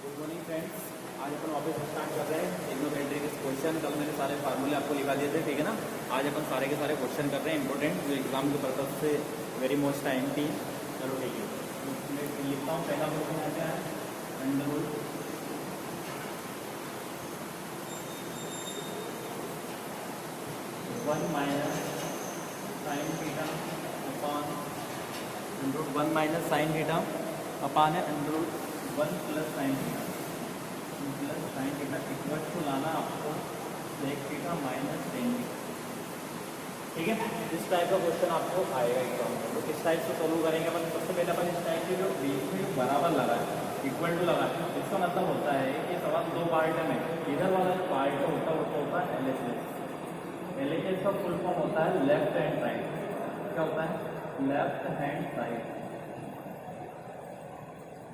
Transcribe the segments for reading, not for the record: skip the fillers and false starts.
Good morning friends. आज अपन वापस start कर रहे हैं ट्रिग्नोमेट्रिक क्वेश्चन। कल मैंने सारे फार्मूले आपको लिखा दिए थे, ठीक है ना। आज अपन सारे के सारे क्वेश्चन कर रहे हैं इंपॉर्टेंट, जो एग्जाम के पर्पज से वेरी मोस्ट टाइम थी। चलो ठीक है, मैं लिखता हूँ। पहला क्वेश्चन क्या है, under root one minus sine theta upon under root one minus sine theta upon है under root one plus sine theta plus sine theta equal to लाना आपको sec theta minus tan theta. ठीक है, इस type का question आपको आएगा exam में। तो किस टाइप से सोल्व करेंगे अपन? सबसे पहले अपन इस टाइप के जो बीच में जो बराबर लगा है, इक्वल टू लगा है, इसका मतलब होता है कि सवाल दो पार्ट में, इधर वाला जो पार्ट होता है वो होता है LHS। LHS का फुल फॉर्म होता है लेफ्ट हैंड साइड। क्या होता है? Left hand side.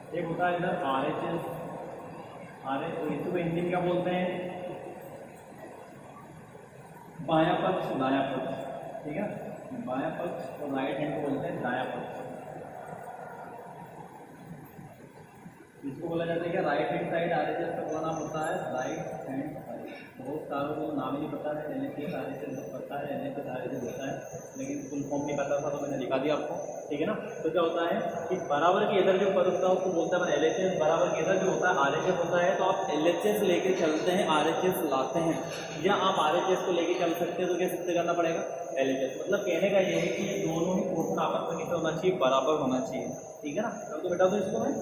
एक होता है इधर RHS, तो इसको हिंदी में क्या बोलते हैं? बायां पक्ष दायां पक्ष। ठीक है, बायां पक्ष और राइट हैंड को बोलते हैं दायां पक्ष। इसको बोला जाता है कि राइट हैंड साइड RHS का पूरा नाम होता है राइट हैंड साइड। बहुत सारों को नाम ही नहीं पता है, LHS RHS पता है, LHS RHS होता है, लेकिन फुल फॉर्म नहीं पता था तो मैंने दिखा दिया आपको। ठीक है ना। तो क्या होता है कि बराबर के इधर जो पद होता है उसको बोलते हैं LHS, बराबर के इधर जो होता है RHS होता है। तो आप LHS लेके चलते हैं, RHS लाते हैं, या आप RHS को लेके चल सकते हैं। तो क्या सबसे करना पड़ेगा LHS। मतलब कहने का ये है कि दोनों ही पोर्शन आपस में कितना होना चाहिए? बराबर होना चाहिए। ठीक है ना। तो बेटा तो इसको मैं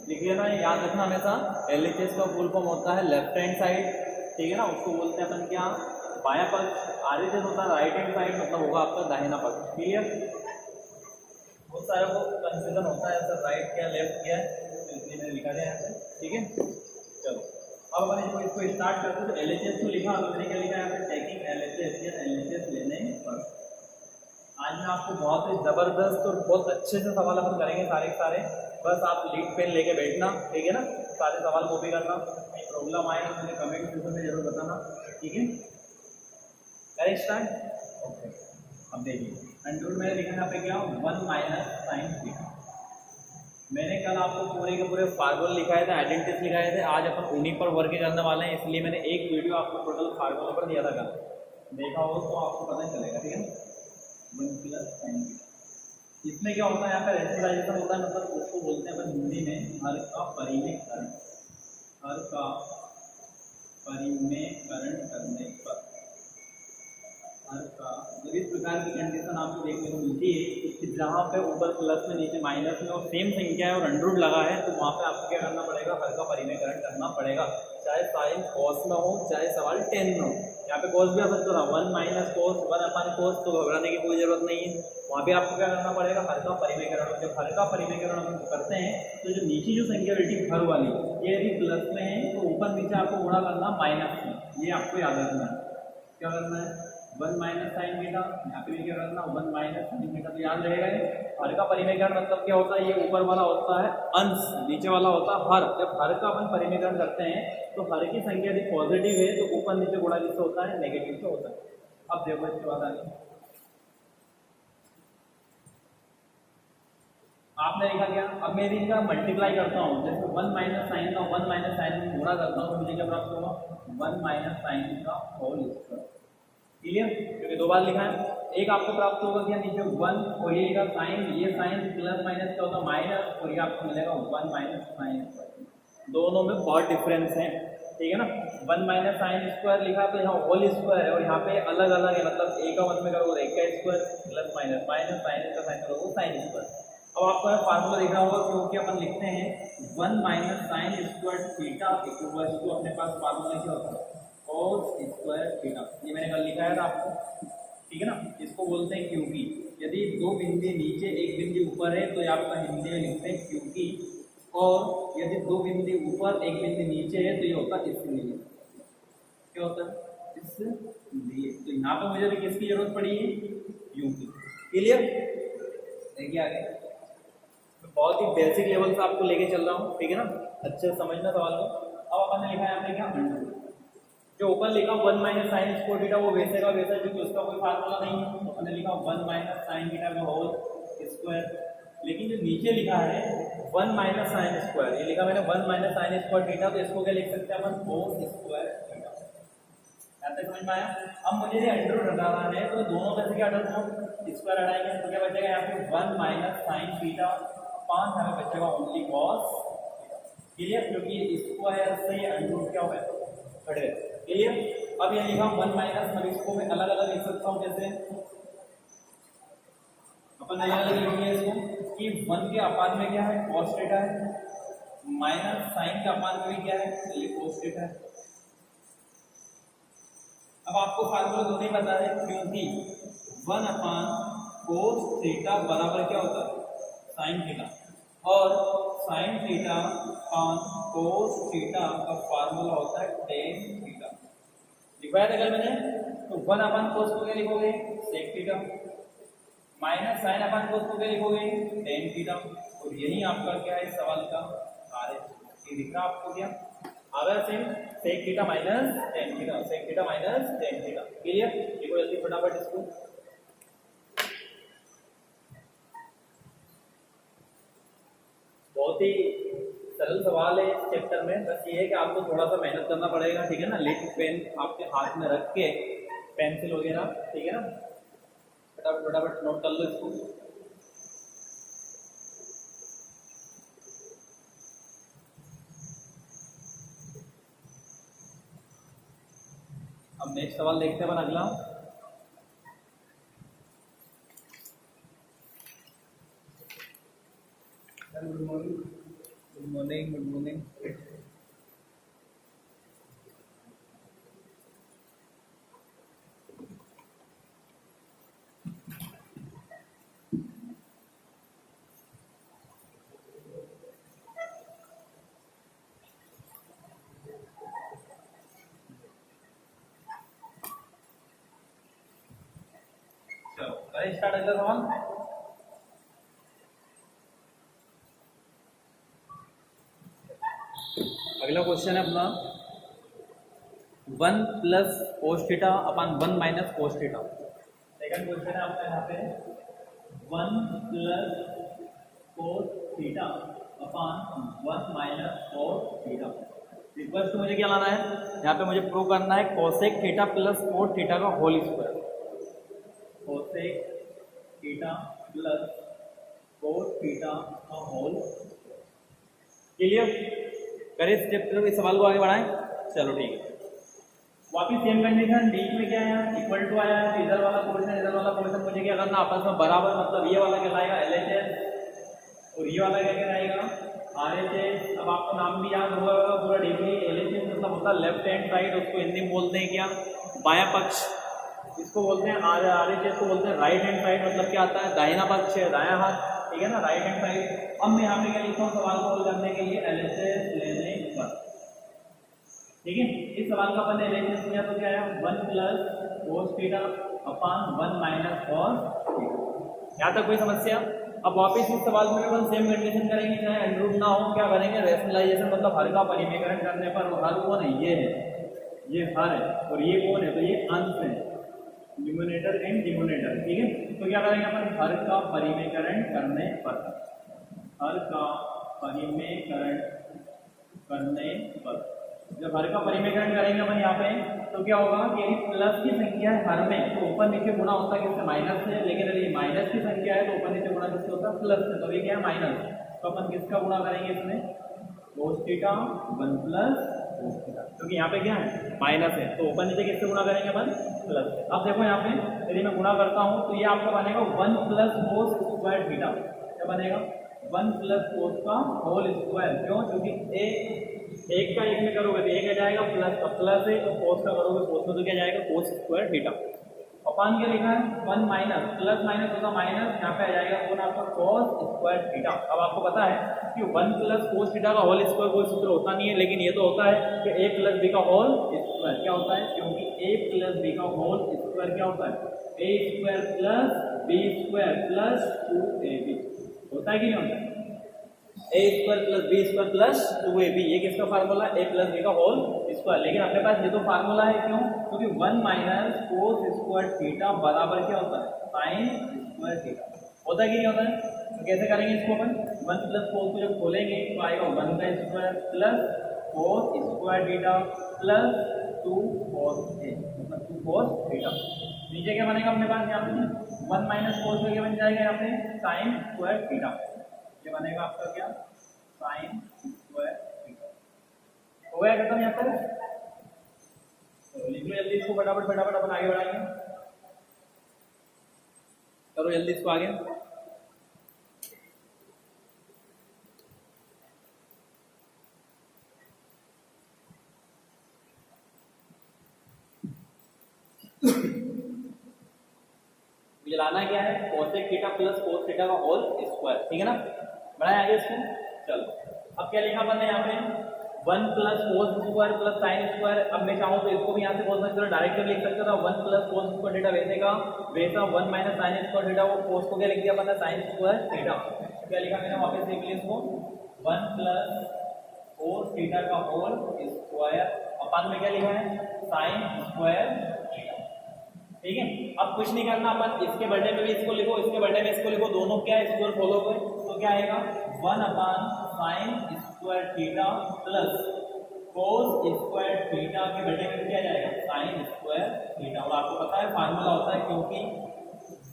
लिख लेना, याद रखना हमेशा। LHS का फुल फॉर्म होता है लेफ्ट हैंड साइड। ठीक है ना, उसको बोलते हैं अपन क्या? बायां पक्ष। RHS होता है राइट हैंड साइड, मतलब होगा आपका दाहिना पक्ष। क्लियर? बहुत सारे को कंफ्यूजन होता है सर, राइट क्या लेफ्ट क्या है, तो इसलिए मैंने लिखा दिया यहाँ पे। ठीक है, चलो अब अपन इसको स्टार्ट करते हैं। तो LHS को लिखा, तो मैंने क्या लिखा है यहाँ पे? टेकिंग LHS या LHS लेने पर। आज मैं आपको बहुत ही जबरदस्त और बहुत अच्छे से सवाल अपन करेंगे सारे के सारे। बस आप लीड पेन लेके बैठना, ठीक है ना। सारे सवाल कॉपी करना, कहीं प्रॉब्लम आए तो मुझे कमेंट सेक्शन में जरूर बताना। ठीक है, करें स्टार्ट। ओके, अब देखिए अंडर रूट मैंने लिखा यहाँ पे क्या? One minus sine theta. मैंने कल आपको पूरे के पूरे फार्मूले लिखाए थे, आइडेंटिटीज लिखाए थे। आज अपन उन्हीं पर वर्क करने वाले हैं, इसलिए मैंने एक वीडियो आपको टोटल फार्मूले पर दिया था कल, देखा हो तो आपको पता चलेगा। ठीक है, वन प्लस साइन थीटा। इसमें क्या होता है? यहाँ पे रेशनलाइजेशन होता है, मतलब उसको बोलते हैं अपन हिंदी में हर का परिमेयकरण। हर का परिमेयकरण करने पर हर का, मतलब इस प्रकार की कंडीशन आपको देखने को मिलती है कि जहाँ पे ऊपर प्लस में नीचे माइनस में और सेम संख्या है और अंडर रूट लगा है, तो वहाँ पे आपको क्या करना पड़ेगा? हर का परिमेयकरण करना पड़ेगा, चाहे साइन कॉस में हो चाहे सवाल 10 में हो। यहाँ पे कॉस भी आ सकता था, one minus cos one upon cos, तो घबराने की कोई जरूरत नहीं है। वहाँ पे आपको क्या करना पड़ेगा? हर का परिमेयकरण। जब हर का परिमेयकरण हम करते हैं तो जो नीचे जो संख्या बैठी हर वाली, ये यदि प्लस में है तो ऊपर नीचे आपको गुणा करना माइनस में। ये आपको याद रखना है। क्या करना है? वन माइनस साइन थीटा, यहाँ पे भी क्या करना? One minus sine theta. तो याद रहेगा ये हर का परिमेयकरण मतलब क्या होता है? ये ऊपर वाला होता है अंश, नीचे वाला होता है हर। जब हर का अपन परिमेयकरण करते हैं तो हर की संख्या यदि पॉजिटिव है तो ऊपर नीचे गुणा किससे होता है? नेगेटिव से होता है। अब देखो इसके बाद आगे आपने लिखा क्या? अब मैं इनका मल्टीप्लाई करता हूँ, जैसे वन माइनस साइन का वन माइनस साइन में गुणा करता हूँ तो मुझे क्या प्राप्त होगा? वन माइनस साइन का होल स्क्वायर। क्लियर? क्योंकि दो बार लिखा है। एक आपको प्राप्त होगा क्या? नीचे वन और ये का साइन, ये साइन प्लस माइनस क्या होता है? माइनस, और ये आपको मिलेगा वन माइनस साइन। दोनों में बहुत डिफरेंस है। ठीक है ना। वन माइनस साइन स्क्वायर लिखा तो यहाँ होल स्क्वायर है, और यहाँ पे अलग अलग है, मतलब एक का वन में करोगे एक का square plus minus minus sine का साइन करोगे साइन स्क्वायर। अब आपको फार्मूला देखना होगा, क्योंकि अपन लिखते हैं one minus sine square theta equal to, अपने पास फार्मूला क्या होता है? Cos square theta. ये मैंने कल लिखाया था आपको। ठीक है ना। इसको बोलते हैं क्योंकि। यदि दो बिंदु नीचे एक बिंदु ऊपर है तो ये आपका हिंदी में लिखते हैं क्योंकि, और यदि दो बिंदु ऊपर एक बिंदु नीचे है तो ये होता है इसलिए। क्या होता है? इसलिए। तो यहाँ पर मुझे भी किसकी जरूरत पड़ी है? क्योंकि। क्लियर? देखिए आगे बहुत ही बेसिक लेवल से आपको लेके चल रहा हूँ, ठीक है ना। अच्छे से समझना सवाल को। अब अपन ने लिखा है यहाँ पे क्या? जो ऊपर लिखा one minus sine square theta वो वैसे का वैसा, क्योंकि उसका कोई फार्मूला नहीं है। तो अपन ने लिखा वन माइनस साइन थीटा का होल स्क्वायर लेकिन जो नीचे लिखा है 1 माइनस साइन स्क्वायर, ये लिखा मैंने 1 माइनस साइन स्क्वायर थीटा, तो इसको क्या लिख सकते हैं अपन, कोस स्क्वायर थीटा। यहाँ तक समझ में आया। अब मुझे ये अंडर रूट हटाना है, तो दोनों में से क्या हटा दो, स्क्वायर हटाएंगे तो क्या बचेगा यहाँ पे 1 माइनस साइन थीटा अपान यहाँ पे बचेगा ओनली कॉस क्लियर, क्योंकि स्क्वायर से अंडर रूट क्या हो गया, हट गया क्लियर। अब ये लिखा 1 माइनस, अब इसको मैं अलग अलग लिख सकता हूँ, जैसे अपन अलग अलग लिखेंगे इसको कि 1 के अपान में क्या है, cos थीटा है, माइनस साइन के अपान में भी क्या है, ये cos थीटा है। अब आपको फार्मूला दोनों ही पता है, क्योंकि 1 अपान cos थीटा बराबर क्या होता है, साइन थीटा, और साइन थीटा अपान cos थीटा का फार्मूला होता है tan थीटा। लिखवाया था कल मैंने, तो 1 अपान cos को क्या लिखोगे, sec थीटा, माइनस साइन अपान cos को क्या लिखोगे, tan थीटा। और यही आपका क्या है सवाल का आर है, ये दिख रहा आपको क्या, अगर same sec theta minus tan theta, sec theta minus tan theta clear. देखो जल्दी फटाफट इसको, बहुत ही सरल सवाल है इस चैप्टर में, बस ये है कि आपको थोड़ा सा मेहनत करना पड़ेगा, ठीक है ना। लेट पेन आपके हाथ में रख के, पेंसिल वगैरह, ठीक है ना, फटाफट फटाफट नोट कर लो इसको। अब नेक्स्ट सवाल देखते हैं अपन अगला। Good morning, good morning, good morning. Start अगला सवाल। अगला क्वेश्चन है अपना 1 plus cos theta upon 1 minus cos theta. Second question है आपका यहाँ पे 1 plus cos theta upon 1 minus cos theta. Request मुझे क्या लाना है, यहाँ पे मुझे प्रूव करना है cosec theta plus cot theta का whole square, cosec theta plus cot theta का होल क्लियर। करें इस सवाल को आगे बढ़ाएं, चलो ठीक है। वापिस सेम कंडीशन, बीच में क्या है, इक्वल टू आया है, इधर वाला पोर्शन इधर वाला पोर्शन मुझे क्या करना, आपस में बराबर, मतलब ये वाला कहलाएगा LHS और ये वाला क्या कहलाएगा RHS। अब आपको नाम भी याद होगा पूरा डिग्री, LHS मतलब होता है लेफ्ट हैंड साइड, उसको हिंदी में बोलते हैं क्या, बायां पक्ष, इसको बोलते हैं RHS को बोलते हैं राइट हैंड साइड, मतलब क्या आता है, दाहिना पक्ष है, दायां हाथ, ठीक है ना, राइट हैंड साइड। अब मैं यहाँ पे क्या लिखता हूँ सवाल को हल करने के लिए, LHS लेने पर, ठीक है। इस सवाल का अपन LHS लिया तो क्या है 1 plus cos theta upon 1 minus cos theta. यहाँ तक कोई समस्या। अब वापस इस सवाल में अपन सेम कंडीशन करेंगे, चाहे अंडर रूट ना हो, क्या करेंगे, रैशनलाइजेशन, मतलब हर का परिमेयकरण करने पर, हर कौन है, ये है, ये हर है, और ये कौन है, तो ये अंश है, न्यूमरेटर एंड डिनोमिनेटर, ठीक है। तो क्या करेंगे अपन, हर का परिमेयकरण करने पर, हर का परिमेयकरण करने पर, जब हर का परिमेयकरण करेंगे अपन यहाँ पे, तो क्या होगा कि यदि प्लस की संख्या है हर में, तो ऊपर नीचे गुणा होता है किससे, माइनस से, लेकिन यदि माइनस की संख्या है तो ऊपर नीचे गुणा किससे होता है, प्लस से, तो ये क्या है माइनस, तो अपन किसका गुणा करेंगे इसमें, cos theta 1 plus cos theta, क्योंकि यहाँ पे क्या है माइनस है, तो ऊपर नीचे किससे गुणा करेंगे अपन, प्लस से। अब देखो यहाँ पे यदि मैं गुणा करता हूँ तो ये आपका बनेगा 1 प्लस कोस स्क्वायर थीटा, क्या बनेगा 1 प्लस कोस का होल स्क्वायर, क्यों, क्योंकि एक का एक में करोगे तो एक आ जाएगा, प्लस का प्लस है, तो कोस का करोगे कोस में तो क्या जाएगा, कोस स्क्वायर थीटा। अपान क्या लिखा है 1 माइनस, प्लस माइनस होगा माइनस, यहाँ पे आ जाएगा कौन आपका कोस स्क्वायर थीटा। अब आपको पता है कि 1 प्लस कोस थीटा का होल स्क्वायर कोई सूत्र होता नहीं है, लेकिन ये तो होता है कि a प्लस बी का होल स्क्वायर क्या होता है, क्योंकि a प्लस बी का होल स्क्वायर क्या होता है, a square plus B square plus 2ab होता है कि नहीं होता है, a square plus B square plus 2ab, ये किसका फार्मूला है, a प्लस बी का होल स्क्वायर। लेकिन अपने पास ये तो फार्मूला है, क्यों, क्योंकि 1 माइनस कोस स्क्वायर थीटा बराबर क्या होता है, साइन स्क्वायर थीटा, होता है कि नहीं होता है, तो कैसे करेंगे इसको अपन, 1 प्लस कोस को जब खोलेंगे तो आएगा 1 का square plus cos square theta plus 2 कोस ए, मतलब 2 कोस थीटा। नीचे क्या बनेगा अपने पास, यहाँ पे 1 माइनस कोस में क्या बन जाएगा, यहाँ पे साइन स्क्वायर थीटा, ये बनेगा आपका क्या, साइन स्क्वायर थीटा। हो गया खत्म यहाँ पर। तो लिख लो जल्दी इसको, फटाफट फटाफट अपन आगे बढ़ाएंगे, करो जल्दी इसको आगे। लाना क्या है, cosec theta plus cos theta का होल स्क्वायर, ठीक है ना, बढ़ाए आगे इसको। चलो अब क्या लिखा अपन ने यहाँ पे, 1 plus cos square plus sign square. अब मैं चाहूँ तो इसको भी यहाँ से बोल सकते हो, डायरेक्ट लिख सकते था 1 प्लस कोस स्क्वायर थीटा वैसे का वैसा 1 माइनस साइन स्क्वायर थीटा, वो कोस को क्या लिख दिया अपन ने, साइन स्क्वायर थीटा। क्या लिखा मैंने वापस देख लिया इसको, 1 प्लस कोस थीटा का होल स्क्वायर अपन में क्या लिखा है, साइन स्क्वायर थीटा, ठीक है। अब कुछ नहीं करना, अपन इसके बर्थडे में भी इसको लिखो, इसके बर्थडे में इसको लिखो, दोनों क्या है स्क्वायर फॉलो हुए, तो क्या आएगा 1 अपान sign square theta plus cos square theta के बर्थडे में क्या जाएगा, साइन स्क्वायर थीटा। और आपको पता है फार्मूला होता है, क्योंकि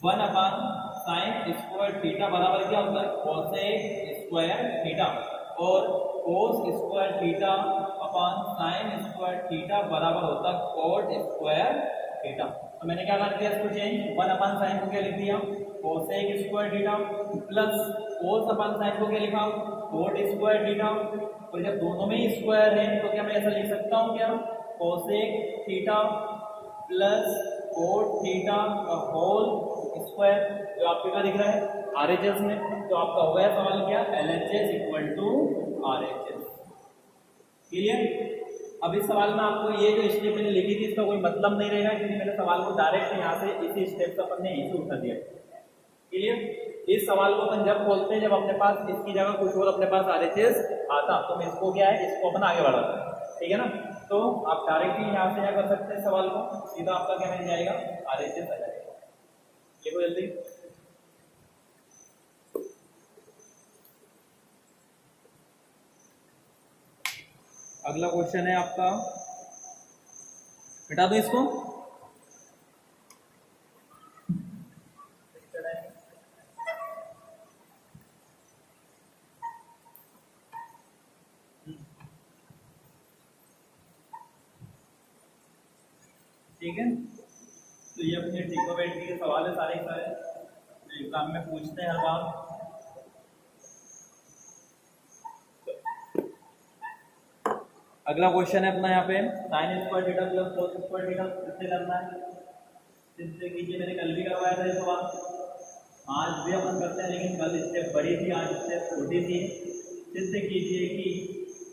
1 अपान साइन स्क्वायर थीटा बराबर क्या होता है, कोसेक स्क्वायर थीटा, और cos square theta upon sign square theta बराबर होता है कोट स्क्वायर थीटा। तो मैंने क्या कर दिया इसको चेंज, 1 अपान साइन को क्या लिख दिया, कोसेक स्क्वायर थीटा प्लस कोस अपान साइन को क्या लिखा, कोट स्क्वायर थीटा। और जब दोनों में ही स्क्वायर है तो क्या मैं ऐसा लिख सकता हूँ क्या, cosec theta plus cot theta का होल स्क्वायर, जो आपके क्या दिख रहा है आरएचएस में। तो आपका हो गया सवाल क्या, LHS equal to RHS. Clear. अब इस सवाल में आपको ये जो स्टेप मैंने लिखी थी इसका कोई मतलब नहीं रहेगा, क्योंकि मैंने सवाल को डायरेक्ट यहाँ से इसी स्टेप से अपन ने यहीं से उठा दिया। क्लियर। इस सवाल को अपन जब खोलते हैं, जब अपने पास इसकी जगह कुछ और अपने पास आरएचएस आता, तो मैं इसको क्या है, इसको अपन आगे बढ़ाते हैं, ठीक है ना। तो आप डायरेक्टली यहाँ से क्या कर सकते हैं, सवाल को सीधा आपका क्या मिल जाएगा, आरएचएस आ जाएगा। देखो जल्दी, अगला क्वेश्चन है आपका, हटा दो इसको, ठीक है। तो ये अपने ट्रिग्नोमेट्री के सवाल है सारे जो एग्जाम में पूछते हैं हर बार। अगला क्वेश्चन है अपना यहाँ पे, sign square theta plus cos square theta किससे करना है, किससे कीजिए। मैंने कल भी करवाया था ये सवाल, आज भी अपन करते हैं, लेकिन कल स्टेप बड़ी थी, आज स्टेप छोटी थी। किससे कीजिए कि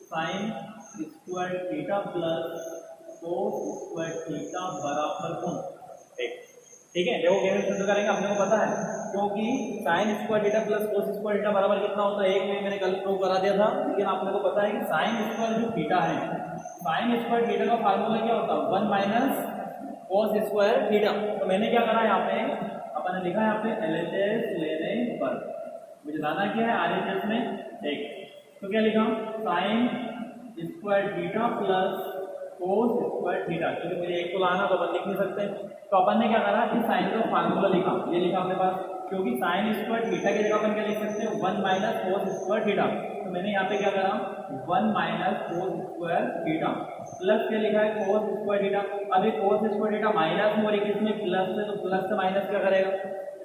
sign square theta plus cos square theta बराबर कौन, ठीक है। देखो कैसे सिद्ध करेंगे, अपने को पता है, क्योंकि sign square theta plus cos square theta बराबर कितना होता है, एक में मैंने कल प्रूव करा दिया था। लेकिन आपने को पता है कि साइन स्क्वायर जो थीटा है, साइन स्क्वायर थीटा का फार्मूला क्या होता है, 1 माइनस कोस स्क्वायर थीटा। तो मैंने क्या करा यहाँ पे, अपन ने लिखा है यहाँ पे एलएचएस लेने पर, मुझे लाना क्या है आरएचएस में, ठीक। तो क्या लिखा, sine square theta plus cos square theta, क्योंकि मुझे एक को लाना तो अपन लिख नहीं सकते। तो अपन ने क्या करा कि साइन का फार्मूला लिखा, ये लिखा अपने पास, क्योंकि साइन स्क्वायर थीटा की जगह अपन क्या लिख सकते हैं, 1 माइनस कोस स्क्वायर थीटा। तो मैंने यहाँ पे क्या करा, 1 minus cos square theta plus क्या लिखा है, कोस स्क्वायर थीटा। अभी कोस स्क्वायर थीटा माइनस में और किसमें प्लस में, तो प्लस से माइनस क्या करेगा,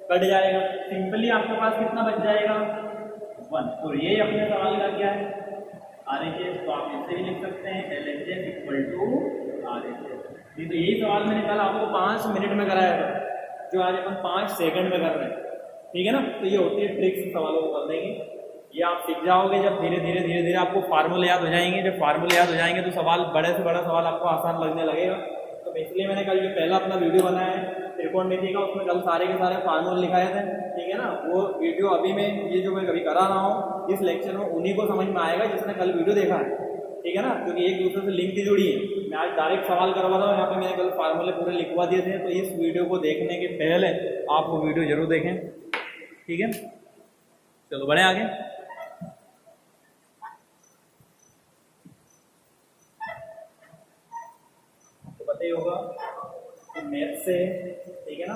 कट जाएगा। सिंपली आपके पास कितना बच जाएगा, 1। तो ये अपने सवाल का क्या है, आरएचएस। तो आप इससे भी लिख सकते हैं एलएचएस इक्वल टू आरएचएस। तो यही सवाल मैंने कल आपको 5 मिनट में कराया था, जो आज अपन 5 सेकंड में कर रहे हैं, ठीक है ना। तो ये होती है ट्रिक्स सवालों को करने की, ये आप सीख जाओगे जब धीरे धीरे आपको फार्मूले याद हो जाएंगे। जब फार्मूले याद हो जाएंगे तो सवाल बड़े से बड़ा सवाल आपको आसान लगने लगेगा। तो इसलिए मैंने कल जो पहला अपना वीडियो बनाया है त्रिकोणमिति का, उसमें कल सारे के सारे फार्मूले लिखाए थे, ठीक है ना। वो वीडियो अभी मैं ये जो मैं कभी करा रहा हूँ इस लेक्चर में, उन्हीं को समझ में आएगा जिसने कल वीडियो देखा है, ठीक है ना, क्योंकि एक दूसरे से लिंक की जुड़ी है। मैं आज डायरेक्ट सवाल करवा रहा हूँ, यहाँ पे मैंने कल फार्मूले पूरे लिखवा दिए थे। तो इस वीडियो को देखने के पहले आप वो वीडियो जरूर देखें, ठीक है। चलो बढ़े आगे। तो पता ही होगा कि मैथ से, ठीक है ना,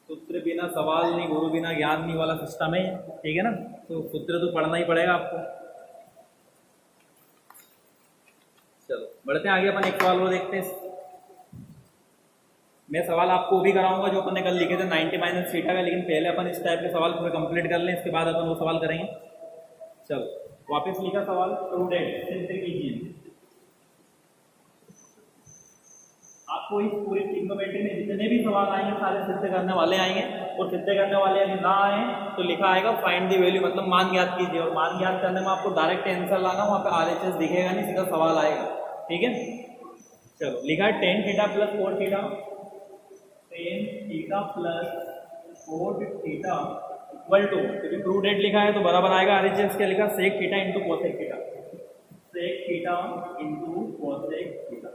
सूत्र बिना सवाल नहीं, गुरु बिना ज्ञान नहीं वाला सिस्टम है, ठीक है ना। तो सूत्र तो पढ़ना ही पड़ेगा आपको। चलो बढ़ते हैं आगे, अपन एक सवाल और देखते हैं। मैं सवाल आपको भी कराऊंगा जो अपन ने कल लिखे थे 90 माइनस थीटा का, लेकिन पहले अपन इस टाइप के सवाल पूरे कंप्लीट कर लें, इसके बाद अपन वो सवाल करेंगे। चलो वापस लिखा सवाल, प्रूडेंट सिद्ध कीजिए। आपको इस पूरी ट्रिग्नोमेट्री में जितने भी सवाल आएंगे सारे सिद्ध करने वाले आएंगे, और सिद्ध करने वाले यदि ना आए तो लिखा आएगा फाइंड द वैल्यू, मतलब मान ज्ञात कीजिए। और मान ज्ञात करने में आपको डायरेक्ट आंसर लाना, वहाँ पे RHS दिखेगा नहीं, सीधा सवाल आएगा, ठीक है। चलो लिखा है tan theta plus 4 theta, tan theta plus 4 theta equal to, क्योंकि प्रूडेंट लिखा है तो बराबर आएगा RHS क्या लिखा, sec theta into cosec theta, sec theta into cosec theta.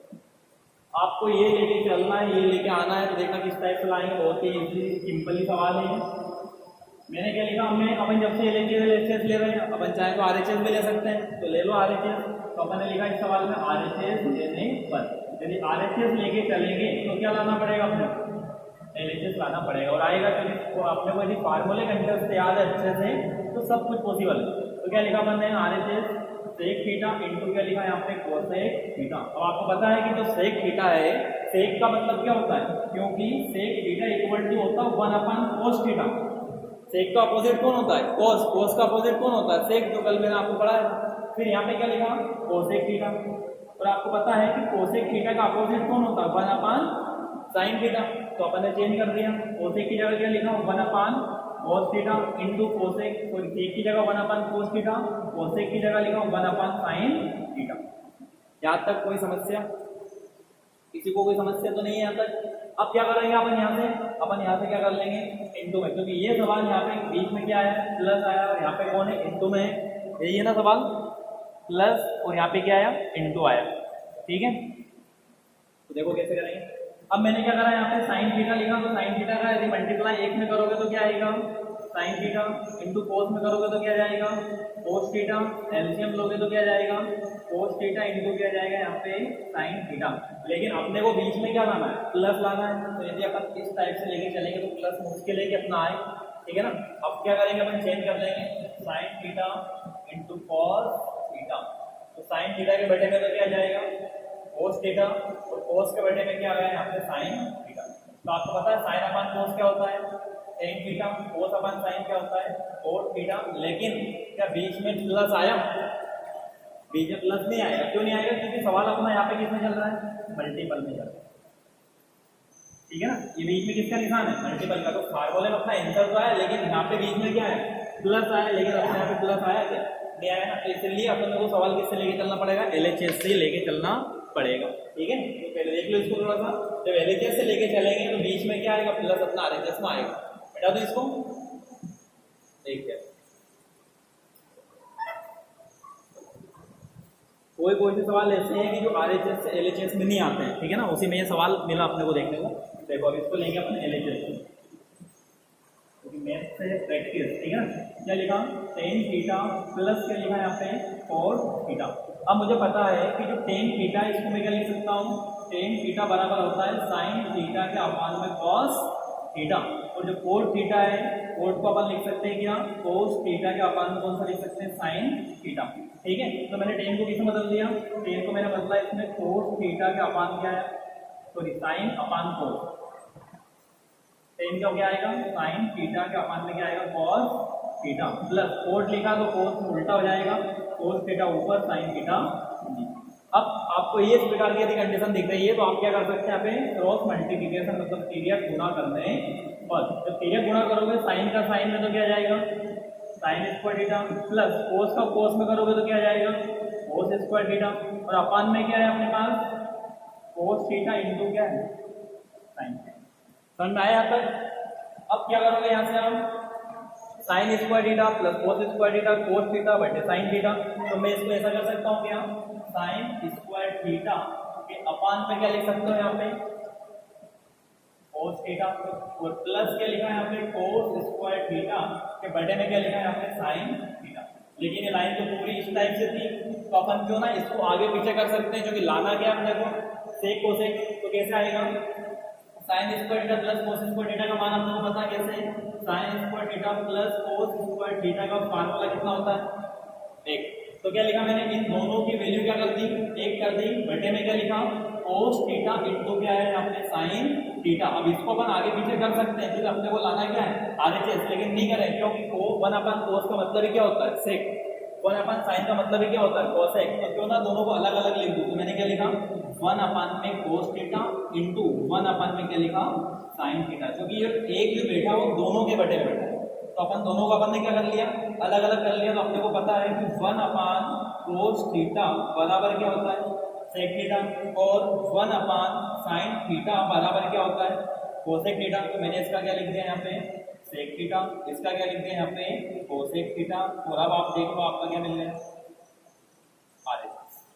आपको ये लेके चलना है, ये लेके आना है, तो देखना किस टाइप से लाएंगे, बहुत ही इजी सिंपल ही सवाल है। मैंने क्या लिखा, हमने अपन जब से LHS ले रहे हैं, अपन चाहे तो RHS भी ले सकते हैं, तो ले लो RHS। तो अपन ने लिखा इस सवाल में RHS लेने पर, यदि RHS लेके चलेंगे तो क्या लाना पड़ेगा, अपने LHS लाना पड़ेगा। और आएगा क्योंकि आपने को यदि फार्मूले कंटेस्ट याद है अच्छे से तो सब कुछ पॉसिबल है। तो क्या लिखा अपन ने, RHS सेक थीटा इंटू क्या लिखा यहाँ पे कोसेक थीटा। अब आपको पता है कि जो सेक थीटा है, सेक का मतलब क्या होता है, क्योंकि सेक थीटा इक्वल टू होता है 1 cos थीटा। सेक का अपोजिट कौन होता है, cos, cos का अपोजिट कौन होता है, सेक, जो कल मैंने आपको पढ़ाया। फिर यहाँ पे क्या लिखा, कोसेक थीटा। और आपको पता है कि कोसेक थीटा का अपोजिट कौन होता है, 1 sin थीटा। तो अपन ने चेंज कर दिया, कोसेक की जगह क्या लिखा, 1 cos थीटा इंटू कोसेक, तो सेक की जगह 1 cos थीटा, कोसेक की जगह लिखा 1 sin थीटा। यहाँ तक कोई समस्या, किसी को कोई समस्या तो नहीं है यहाँ तक। अब क्या करेंगे अपन यहाँ से, अपन यहाँ से क्या कर लेंगे, इंटू में, क्योंकि ये सवाल यहाँ पे बीच में क्या है, प्लस आया, और यहाँ पे कौन है, इंटू में है, यही है ना सवाल, प्लस और यहाँ पे क्या आया, इंटू आया, ठीक है। तो देखो कैसे करेंगे। अब मैंने क्या करा, यहाँ पे साइन थीटा लिखा, तो साइन थीटा का यदि मल्टीप्लाई 1 में करोगे तो क्या आएगा, साइन थीटा इंटू कोस में करोगे तो क्या जाएगा, कोस थीटा, एलसीएम लोगे तो क्या जाएगा, कोस थीटा इंटू क्या जाएगा यहाँ पे साइन थीटा। लेकिन अपने को बीच में क्या लाना है, प्लस लाना है। तो यदि अपन इस टाइप से लेके चलेंगे तो प्लस मुश्किल है कि अपना आए, ठीक है ना। अब क्या करेंगे, अपन चेंज कर देंगे, sine theta into cos theta. तो साइन थीटा के बेटे में तो क्या जाएगा, कोस थीटा, और कोस के बेटे में क्या आ गया यहाँ पे साइन थीटा। तो आपको पता है साइन अपन कोस क्या होता है, टेन थीटा, कोस अपन साइन क्या होता है, कोस थीटा। लेकिन क्या बीच में प्लस आया, बीच में प्लस नहीं आएगा, क्यों नहीं आएगा, क्योंकि सवाल अपना यहाँ पे किसमें चल रहा है, मल्टीपल में चल रहा है, ठीक है ना। ये बीच में किसका निशान है, मल्टीपल का। तो फार्मूले में अपना आंसर तो आया, लेकिन यहाँ पे बीच में क्या है, प्लस आया, लेकिन अपने यहाँ पे प्लस आया क्या नहीं आया ना। तो इसलिए अपन को सवाल किससे लेके चलना पड़ेगा, LHS से लेके चलना पड़ेगा, ठीक है। तो पहले देख लो इसको थोड़ा सा, जब LHS से लेके चलेंगे तो बीच में क्या आएगा, प्लस अपना RHS में आएगा। बेटा तो इसको देखिए, कोई कोई से सवाल ऐसे हैं कि जो RHS से LHS में नहीं आते हैं, ठीक है ना। उसी में ये सवाल मिला अपने को देखने को। देखो अब इसको लेंगे अपन LHS में, क्योंकि मैथ से प्रैक्टिस, ठीक है ना। क्या लिखा, टेन थीटा प्लस क्या लिखा यहाँ पे, कोस थीटा। अब मुझे पता है कि जो टेन थीटा है इसको मैं क्या लिख सकता हूँ, टेन थीटा बराबर होता है साइन थीटा के अपान में कॉस थीटा। और जो कोस थीटा है, कोस को अपन लिख सकते हैं क्या, कोस थीटा के अपान में कौन सा लिख सकते हैं, साइन थीटा, ठीक है। तो मैंने टेन को किसमें बदल दिया, टेन को मैंने बदला इसमें कोस थीटा के अपान क्या है, सॉरी साइन अपान कोस। टेन का क्या आएगा, साइन थीटा के अपान में क्या आएगा, कॉस थीटा, प्लस कोस लिखा तो कोस उल्टा हो जाएगा, कोस थीटा ऊपर साइन थीटा। अब आपको ये इस प्रकार की यदि कंडीशन दिख रही है तो आप क्या कर सकते हैं, यहाँ पे क्रॉस मल्टीप्लिकेशन, मतलब पीरियड गुणा करने पर। जब पीरियड गुणा करोगे साइन का साइन में तो क्या जाएगा, साइन स्क्वायर थीटा, प्लस कोस का कोस में करोगे तो क्या जाएगा, कोस स्क्वायर थीटा, और अपान में क्या है अपने पास, कोस थीटा इंटू क्या है, साइन। समझ में आया तक। अब क्या करोगे यहाँ से आप, sign square theta plus cos square theta, cos theta बटे साइन थीटा। तो मैं इसको ऐसा कर सकता हूँ क्या, साइन स्क्वायर थीटा के अपान पे क्या लिख सकते हो यहाँ पे, कोस थीटा और प्लस क्या लिखा है यहाँ पे कोस स्क्वायर थीटा के बटे में क्या लिखा है यहाँ पे साइन थीटा। लेकिन ये लाइन तो पूरी इस टाइप से थी, तो अपन क्यों ना इसको आगे पीछे कर सकते हैं, क्योंकि लाना क्या है देखो सेक कोसेक, तो कैसे आएगा sign square theta plus cos square theta का मान आपको पता कैसे, sign square theta plus cos square theta का फार्मूला कितना होता है 1। तो क्या लिखा मैंने, इन दोनों की वैल्यू क्या कर दी 1 कर दी, बटे में क्या लिखा कोस थीटा इनटू क्या है यहाँ पे साइन थीटा। अब इसको अपन आगे पीछे कर सकते हैं क्योंकि अपने को लाना क्या है आरएचएस, लेकिन नहीं करें क्योंकि को 1/cos का मतलब ही क्या होता है सेक, 1/sin का मतलब ही क्या होता है कोसेक। तो क्यों ना दोनों को अलग अलग लिख दूं, तो मैंने क्या लिखा 1 cos थीटा इंटू 1 क्या लिखा साइन थीटा, क्योंकि ये एक जो बैठा वो दोनों के बटे में बैठा है, तो अपन दोनों को अपन ने क्या कर लिया अलग अलग कर लिया। तो अपने को पता है कि 1/cos थीटा बराबर क्या होता है सेक थीटा और 1/sin थीटा बराबर क्या होता है कोसेक थीटा। तो मैंने इसका क्या लिख दिया यहाँ पे सेक थीटा, इसका क्या लिख दिया यहाँ पे कोसेक थीटा, और अब आप देखो आपका क्या मिल रहा है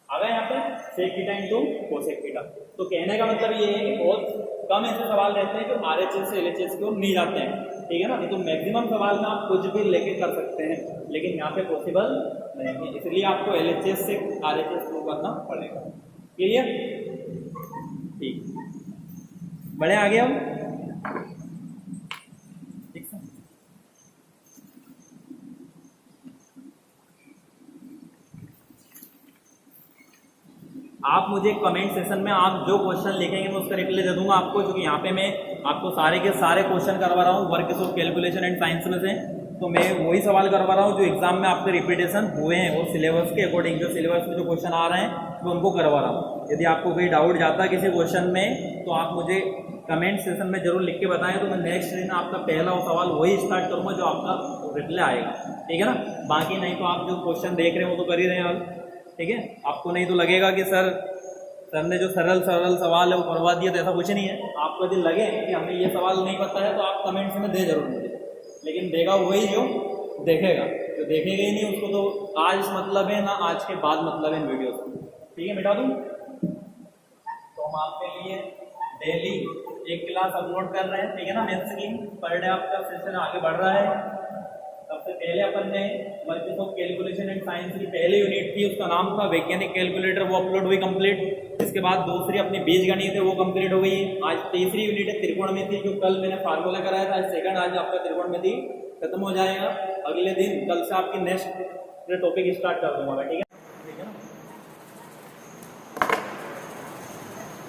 आ गया यहाँ पे sec theta into cosec theta. तो कहने का मतलब ये है कि बहुत कम ऐसे सवाल रहते हैं कि आरएचएस से एलएचएस की ओर नहीं जाते हैं, ठीक है ना। तो मैक्सिमम सवाल में आप कुछ भी लेके कर सकते हैं, लेकिन यहाँ पे पॉसिबल नहीं है, इसलिए आपको एलएचएस से आरएचएस प्रूव करना पड़ेगा। क्लियर, ठीक, बड़े आगे हम आप मुझे कमेंट सेशन में आप जो क्वेश्चन लिखेंगे मैं उसका रिप्लाई दे दूंगा आपको, क्योंकि यहाँ पे मैं आपको सारे के सारे क्वेश्चन करवा रहा हूँ works of calculation and science में से। तो मैं वही सवाल करवा रहा हूँ जो एग्जाम में आपके रिपीटेशन हुए हैं और सिलेबस के अकॉर्डिंग जो सिलेबस में जो क्वेश्चन आ रहे हैं मैं उनको करवा रहा हूँ। यदि आपको कोई डाउट जाता है किसी क्वेश्चन में तो आप मुझे कमेंट सेशन में जरूर लिख के बताएं, तो मैं नेक्स्ट दिन आपका पहला सवाल वही स्टार्ट करूँगा जो आपका रिप्लाई आएगा, ठीक है ना। बाकी नहीं तो आप जो क्वेश्चन देख रहे हो वो तो कर ही रहे हैं आप, ठीक है। आपको नहीं तो लगेगा कि सर ने जो सरल सवाल है वो करवा दिया, तो ऐसा कुछ नहीं है। आपको यदि लगे कि हमें ये सवाल नहीं पता है तो आप कमेंट्स में दे जरूर मुझे, लेकिन देगा वही जो देखेगा, जो देखेगा ही नहीं उसको तो आज मतलब है ना आज के बाद मतलब है इन वीडियो से, ठीक है। मिटा दूँ तो हम आपके लिए डेली एक क्लास अपलोड कर रहे हैं, ठीक है ना। मैथ्स की पर डे आपका सेशन आगे बढ़ रहा है। सबसे पहले अपन ने works of calculation and science की पहली यूनिट थी, उसका नाम था वैज्ञानिक कैलकुलेटर, वो अपलोड हुई कंप्लीट। इसके बाद दूसरी अपनी बीजगणित है वो कंप्लीट हो गई। आज तीसरी यूनिट है त्रिकोणमिति, जो कल मैंने फार्मूला कराया था। आज सेकंड, आज आपका त्रिकोणमिति खत्म हो जाएगा। अगले दिन कल से आपकी नेक्स्ट टॉपिक स्टार्ट कर दूंगा, ठीक है ना।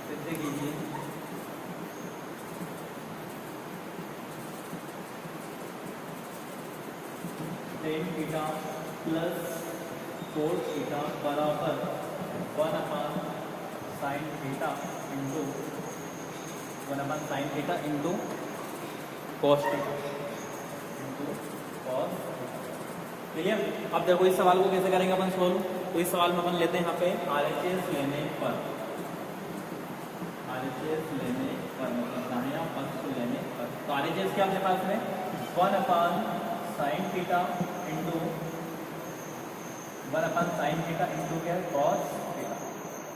सिद्ध कीजिए ten theta plus cos theta बराबर 1/sin theta into 1/sin theta into cos theta into cos. Clear. अब देखो इस सवाल को कैसे करेंगे अपन सोल्व। तो इस सवाल में अपन लेते हैं यहाँ पे आरएचएस लेने पर मतलब दाहिना पक्ष लेने पर, तो आरएचएस क्या अपने पास में 1/sin theta into 1/sin theta into क्या है कॉस थीटा।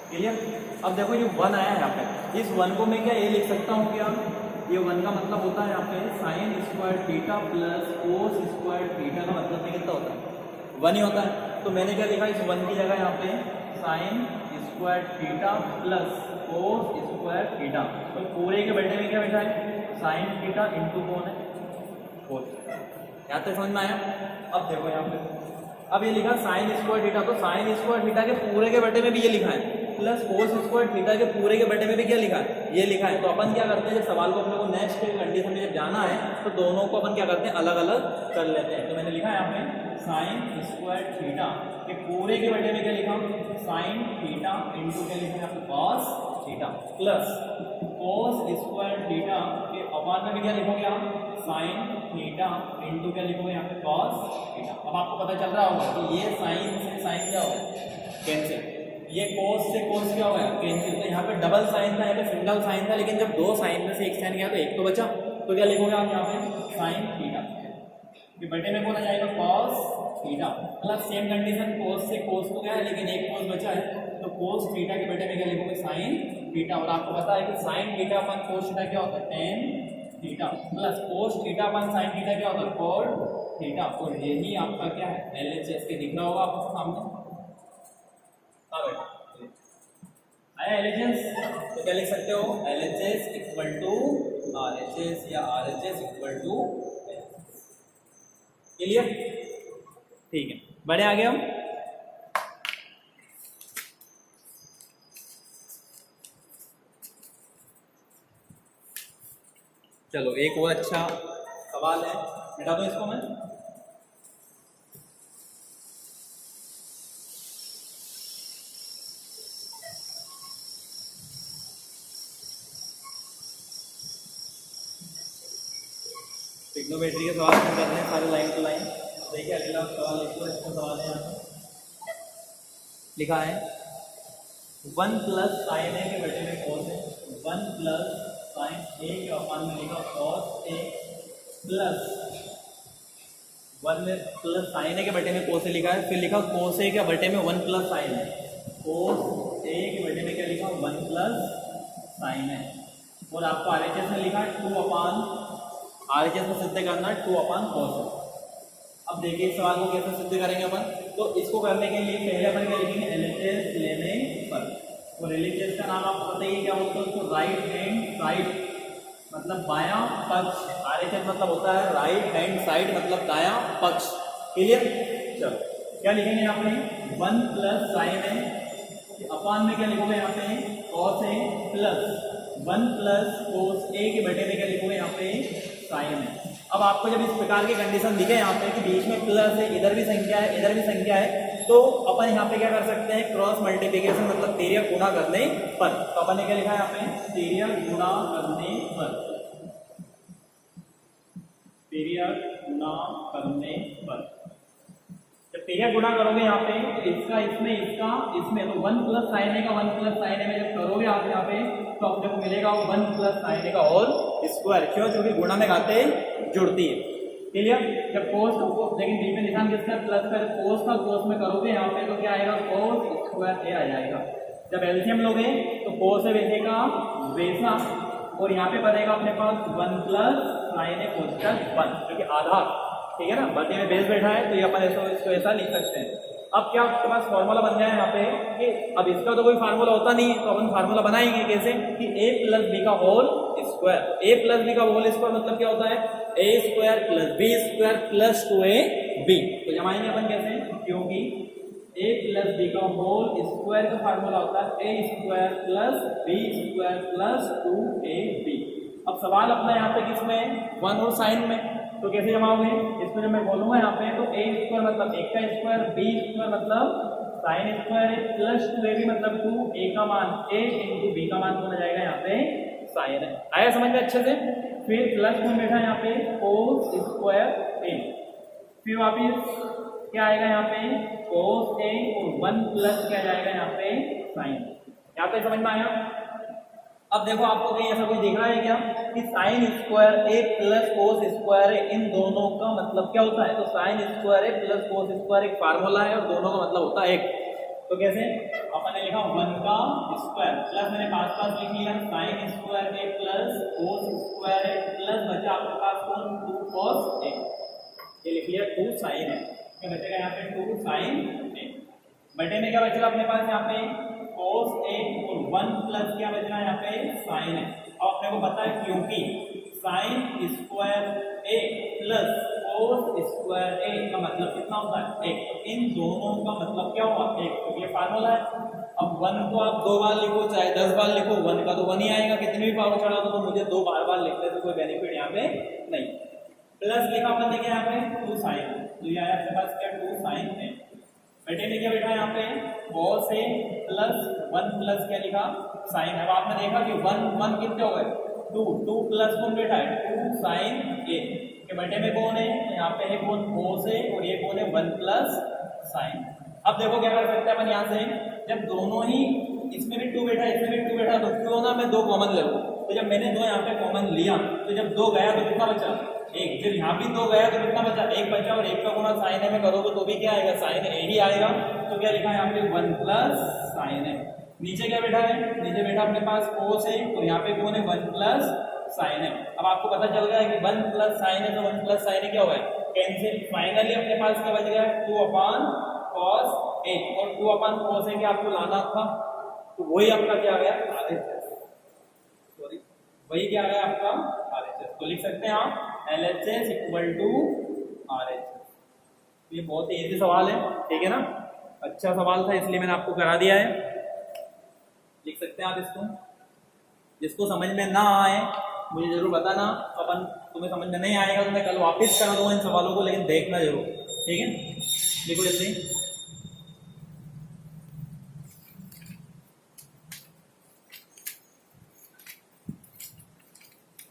क्लियर। अब देखो ये 1 आया है यहाँ पे, इस 1 को मैं क्या ये लिख सकता हूँ क्या, ये 1 का मतलब होता है यहाँ पे sign square theta plus cos square theta का मतलब में कितना होता है 1 ही होता है। तो मैंने क्या लिखा इस 1 की जगह यहाँ पे sign square theta plus cos square theta, तो पूरे के बटे में क्या बैठा है साइन थीटा इंटू कौन है कोस। यहाँ तक समझ में आया। अब देखो यहाँ पे अब ये लिखा साइन स्क्वायर थीटा, तो साइन स्क्वायर थीटा के पूरे के बटे में भी ये लिखा है प्लस कोस स्क्वायर थीटा के पूरे के बटे में भी क्या लिखा है ये लिखा है। तो अपन क्या करते हैं जब सवाल को अपने को नेक्स्ट कंडीशन में जब जाना है तो दोनों को अपन क्या करते हैं अलग अलग कर लेते हैं। तो मैंने लिखा है यहाँ पे साइन स्क्वायर थीटा के पूरे के बटे में क्या लिखा साइन थीटा इंटू क्या लिखा है cos theta plus cos square theta के अपान में भी क्या लिखोगे आप साइन थीटा इंटू क्या लिखोगे यहाँ पे कॉस थीटा। अब आपको पता चल रहा होगा कि ये साइन से साइन क्या होगा कैंसिल, ये कोस से कोस क्या होगा कैंसिल। तो यहाँ पे डबल साइन था, यहाँ पे सिंगल साइन था, लेकिन जब 2 साइन में से एक साइन गया तो एक तो बचा। तो क्या लिखोगे आप यहाँ पे साइन थीटा, ये बटे में कौन आ जाएगा cos theta plus same condition cos से कोस तो गया है लेकिन एक कोस बचा है तो कोस थीटा के बटे में क्या लिखोगे साइन थीटा, और आपको पता है कि sine theta upon cos theta क्या होता है, tan theta plus cos theta upon sine theta क्या होता है, कॉट थीटा। और यही आपका क्या है, LHS के दिख रहा होगा आपको सामने। आया LHS, तो क्या लिख सकते हो, LHS इक्वल टू RHS या RHS इक्वल टू, क्लियर, ठीक है, बढ़े आगे हम। चलो एक और अच्छा सवाल है, मिटा दो इसको मैं। ट्रिग्नोमेट्री के सवाल हम करते हैं सारे लाइन टू लाइन। देखिए अगला सवाल लिखो, इसका सवाल है यहाँ पे लिखा है 1 प्लस साइन ए के बटे में कॉस है, 1 प्लस साइन ए के अपान में लिखा कॉस ए प्लस 1 में प्लस साइन ए के बटे में कोस ए लिखा है, फिर लिखा कोस ए के बटे में 1 प्लस साइन है, कोस ए के बटे में क्या लिखा 1 प्लस साइन है, और आपको RHS में लिखा 2 अपान, RHS में सिद्ध करना 2 अपान कॉस है। अब देखिए इस सवाल को कैसे सिद्ध करेंगे अपन, तो इसको करने के लिए पहले अपन क्या लिखेंगे, LHS लेने पर, और LHS का नाम आपको पता ही क्या होता है, उसको राइट हैंड साइड मतलब बायां पक्ष, RHS मतलब होता है राइट हैंड साइड मतलब दायां पक्ष, क्लियर। चलो क्या लिखेंगे यहाँ पे 1 प्लस साइन है, अपान में क्या लिखोगे यहाँ पे cos A plus 1 plus cos ए के बटे में क्या लिखोगे यहाँ पे साइन है। अब आपको जब इस प्रकार की कंडीशन दिखे यहाँ पे कि बीच में प्लस है, इधर भी संख्या है, इधर भी संख्या है, तो अपन यहाँ पे क्या कर सकते हैं, क्रॉस मल्टीप्लिकेशन मतलब तिर्यक गुणा करने पर। तो अपन ने क्या लिखा है यहाँ पे, तिर्यक गुणा करने पर, तिर्यक गुणा करने पर। जब तिर्यक गुणा करोगे यहाँ पे तो इसका इसमें, इसका इसमें, तो 1 प्लस साइन ए का 1 प्लस साइन ए में जब करोगे आप यहाँ पे तो अपने को मिलेगा 1 प्लस साइन ए का होल स्क्वायर, क्यों, क्योंकि गुणा में घाते जुड़ती है, क्लियर। जब कोस को, लेकिन बीच में निशान किसका प्लस का, कोस का कोस में करोगे यहाँ पे तो क्या आएगा, कोस स्क्वायर ए आ जाएगा। जब एलसीएम लोगे तो कोस ए वैसे का वैसा, और यहाँ पे बनेगा अपने पास 1 प्लस साइन ए कोष्टक 1, क्योंकि आधार, ठीक है ना, बटे में बेस बैठा है तो ये अपन इसको ऐसा लिख सकते हैं। अब क्या आपके पास फॉर्मूला बन जाए यहाँ पे कि अब इसका तो कोई फार्मूला होता नहीं है, तो अपन फार्मूला बनाएंगे कैसे कि a प्लस बी का whole square, a plus B का होल स्क्वायर मतलब क्या होता है, a square plus B square plus 2ab। तो जमाएंगे अपन कैसे, क्योंकि a प्लस बी का होल स्क्वायर का फार्मूला होता है a square plus B square plus 2ab। अब सवाल अपना यहाँ पे किसमें, 1 और साइन में, तो कैसे जमाओगे, इसमें जब मैं बोलूंगा यहाँ पे तो a स्क्वायर मतलब 1 का स्क्वायर, b स्क्वायर मतलब साइन स्क्वायर है, प्लस 2ab मतलब 2, a का मान a इंटू b का मान कौन आ जाएगा यहाँ पे साइन है। आया समझ में अच्छे से। फिर प्लस कौन बैठा यहाँ पे कोस स्क्वायर a, फिर वापिस क्या आएगा यहाँ पे कोस a और 1 प्लस क्या जाएगा यहाँ पे साइन। यहाँ पे समझ में आया। अब देखो आपको कहीं ऐसा कोई दिख रहा है क्या कि साइन स्क्वायर ए प्लस कोस स्क्वायर ए, इन दोनों का मतलब क्या होता है, तो साइन स्क्वायर ए प्लस कोस स्क्वायर एक फार्मूला है और दोनों का मतलब होता है एक। तो कैसे, अपन ने लिखा 1 का स्क्वायर प्लस मैंने पास लिख लिया साइन स्क्वायर ए प्लस कोस स्क्वायर ए प्लस बचा आपके पास कौन 2 कोस ए, ये लिख लिया 2 साइन है, क्या बचेगा यहाँ पे 2 साइन ए। बटे में क्या बचेगा अपने पास यहाँ पे कोस ए और 1 प्लस क्या बच रहा है यहाँ पे साइन है। और अपने को पता है क्योंकि साइन स्क्वायर ए प्लस कोस स्क्वायर ए का मतलब कितना होता है 1, तो इन दोनों का मतलब क्या होगा 1, तो ये फार्मूला है। अब 1 को आप 2 बार लिखो चाहे 10 बार लिखो 1 का तो 1 ही आएगा, कितनी भी पावर चढ़ा दो तो मुझे 2 बार लिखने से कोई बेनिफिट यहाँ पे नहीं। प्लस लिखा अपन देखिए यहाँ पे 2 साइन, तो ये आया आपके पास क्या 2 साइन है। बेटे में क्या बैठा है यहाँ पे cos ए प्लस 1 प्लस क्या लिखा साइन। अब आपने देखा कि 1 कितने हो गए 2 प्लस कौन बैठा है 2 साइन ए के बटे में कौन है, तो यहाँ पे है कौन cos ए और ये कौन है 1 प्लस साइन। अब देखो क्या कर सकते हैं अपन यहाँ से, जब दोनों ही इसमें भी 2 बैठा है इसमें भी 2 बैठा तो क्यों ना मैं 2 कॉमन ले लूँ। तो जब मैंने 2 यहाँ पे कॉमन लिया तो जब 2 गया तो कितना बचा 1, जब यहाँ भी 2 गया तो कितना बचा 1 बचा, और 1 का गुणा साइन ए में करोगे तो भी क्या आएगा साइन ए ही आएगा। तो क्या लिखा है यहाँ पे 1 प्लस साइन ए। नीचे क्या बैठा है, नीचे बैठा अपने पास कोस है, तो यहाँ पे कौन है 1 प्लस साइन है। अब आपको पता चल गया है कि 1 प्लस साइन है, तो 1 प्लस साइन है क्या हुआ है कैंसिल। फाइनली अपने पास क्या बच गया है 2 अपान कॉस ए, और 2 अपान कॉस ए के आपको लाना था, तो वही आपका क्या आ गया RHS, सॉरी वही क्या आ गया आपका RHS। तो लिख सकते हैं आप LHS इक्वल टू RHS। ये बहुत ही इजी सवाल है, ठीक है ना, अच्छा सवाल था इसलिए मैंने आपको करा दिया है। लिख सकते हैं आप इसको। जिसको समझ में ना आए मुझे जरूर बताना, अपन तुम्हें समझ में नहीं आएगा तो मैं कल वापस करा दूंगा इन सवालों को, लेकिन देखना जरूर, ठीक है। देखो जल्दी,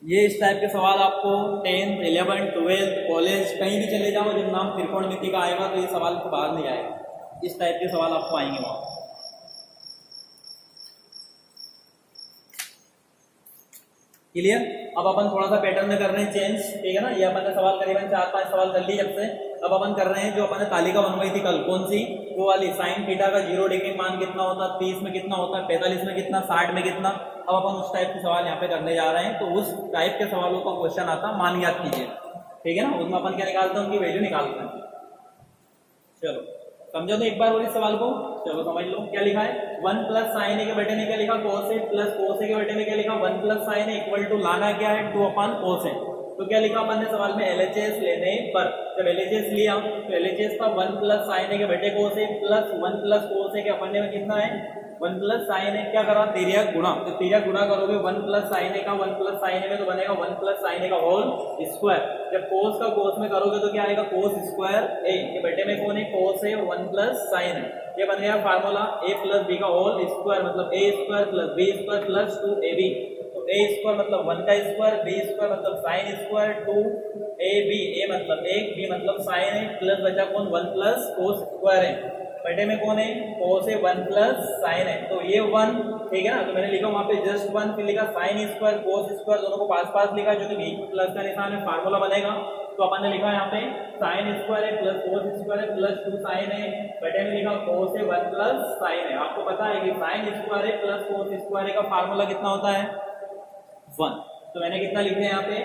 ये इस टाइप के सवाल आपको 10th 11th 12th कॉलेज कहीं भी चले जाओ, जब नाम त्रिकोणमिति का आएगा तो ये सवाल को बाहर नहीं आएगा, इस टाइप के सवाल आपको आएंगे वहां। क्लियर। अब अपन थोड़ा सा पैटर्न कर रहे हैं चेंज, ठीक है ना। ये अपन ने सवाल करीबन 4-5 सवाल कर लिए जब से। अब अपन कर रहे हैं जो अपन ने तालिका बनवाई थी कल, कौन सी, वो वाली साइन थीटा का 0 डिग्री मान कितना होता है, 30 में कितना होता है, 45 में कितना, 60 में कितना। अब अपन उस टाइप के सवाल यहाँ पे करने जा रहे हैं, तो उस टाइप के सवालों का क्वेश्चन आता है, मान याद कीजिए, ठीक है ना। उसमें अपन क्या निकालते हैं, उनकी वैल्यू निकालते हैं। चलो समझो तो एक बार और इस सवाल को, चलो समझ लो क्या लिखा है। 1 प्लस साइन ए के बेटे में क्या लिखा, कोस ए, प्लस कोस ए के बेटे में क्या लिखा 1 plus sine A equal to लाना क्या है 2 अपान कोस ए। तो क्या लिखा अपन ने सवाल में LHS लेने पर, जब LHS लिया तो LHS का 1 प्लस साइन ए के बेटे कोस ए प्लस 1 प्लस कोस ए के अपन में कितना है 1 प्लस साइन ए, क्या करा तिर्यक गुणा, तो तिर्यक गुणा करोगे 1 प्लस साइन ए का 1 प्लस साइन ए में तो बनेगा 1 प्लस साइन ए का होल स्क्वायर। जब कोस का कोस में करोगे तो क्या आएगा कोस स्क्वायर ए, ये बेटे में कौन है कोस ए और 1 प्लस साइन है। ये बन गया फार्मूला a प्लस बी का होल स्क्वायर, मतलब a square plus B square plus 2ab। तो a स्क्वायर मतलब 1 का स्क्वायर, b स्क्वायर मतलब साइन स्क्वायर, 2ab, a मतलब 1, b मतलब साइन है, प्लस बचा कौन 1 प्लस कोस स्क्वायर है। बेटे में कौन है कोस है 1 प्लस साइन है, तो ये 1, ठीक है ना। तो मैंने लिखा वहां पे जस्ट 1, फिर लिखा साइन स्क्वायर कोस स्क्वायर, दोनों को पास पास लिखा, जो कि बीच में प्लस का निशान है, फार्मूला बनेगा। तो अपन ने लिखा यहाँ पे साइन स्क्वायर है प्लस कोस स्क्वायर है प्लस 2 साइन है, बेटे में लिखा कोस है 1 प्लस साइन है। आपको पता है कि साइन स्क्वायर है प्लस कोस स्क्वायर का फार्मूला कितना होता है 1, तो मैंने कितना लिख दिया यहाँ पे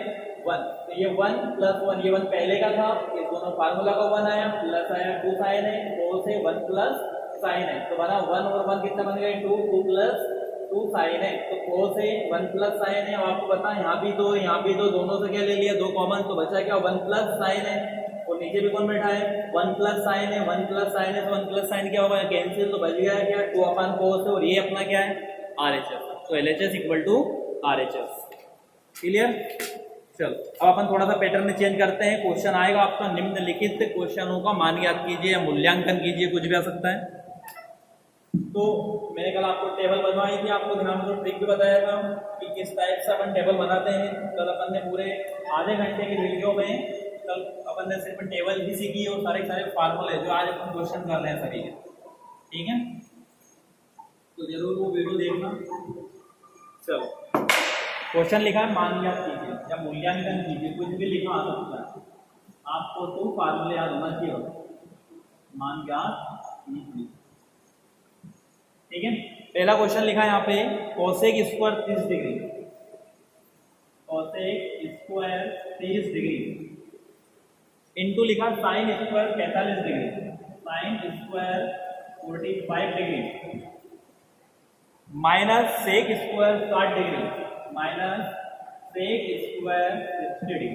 1। तो ये 1 प्लस 1, ये 1 पहले का था, ये दोनों फार्मूला का 1 आया, प्लस आया 2 साइन है, कोस है 1 प्लस साइन है, तो बना 1 और 1 कितना बन गया 2, 2 प्लस 2 साइन है, तो कोस है 1 प्लस साइन है। और आपको पता है यहाँ भी 2 यहाँ भी 2, दोनों से क्या ले लिया 2 कॉमन, तो बचा क्या 1 प्लस साइन है। और नीचे भी कौन बैठा है 1 प्लस साइन है, 1 प्लस साइन है, तो 1 प्लस साइन क्या होगा कैंसिल, तो बच गया है क्या 2 अपान कोस है, और ये अपना क्या है RHS। तो LHS equal to RHS। Clear. चलो अब अपन थोड़ा सा पैटर्न चेंज करते हैं। क्वेश्चन आएगा आपका निम्नलिखित क्वेश्चनों का मान याद कीजिए या मूल्यांकन कीजिए, कुछ भी आ सकता है। तो मैंने कल आपको टेबल बनवाई थी, आपको ध्यान से ट्रिक भी बताया था कि किस टाइप से अपन टेबल बनाते हैं। कल अपन ने पूरे आधे घंटे की वीडियो में कल अपन ने सिर्फ टेबल ही सीखी और सारे फार्मूले जो आज अपन क्वेश्चन कर रहे हैं सभी के, ठीक है। तो जरूर वो वीडियो देखना। चलो क्वेश्चन लिखा है मान याद कीजिए या मूल्यांकन कीजिए, कुछ भी लिखा आ सकता है, आपको तो फार्मूले याद होना चाहिए, मान याद कीजिए, ठीक है। पहला क्वेश्चन लिखा है यहाँ पे cosec square 30 degree, cosec square 30 degree into लिखा sine square 45 degree, sine square 45 degree minus sec square 60 degree, minus sec square 60 degree.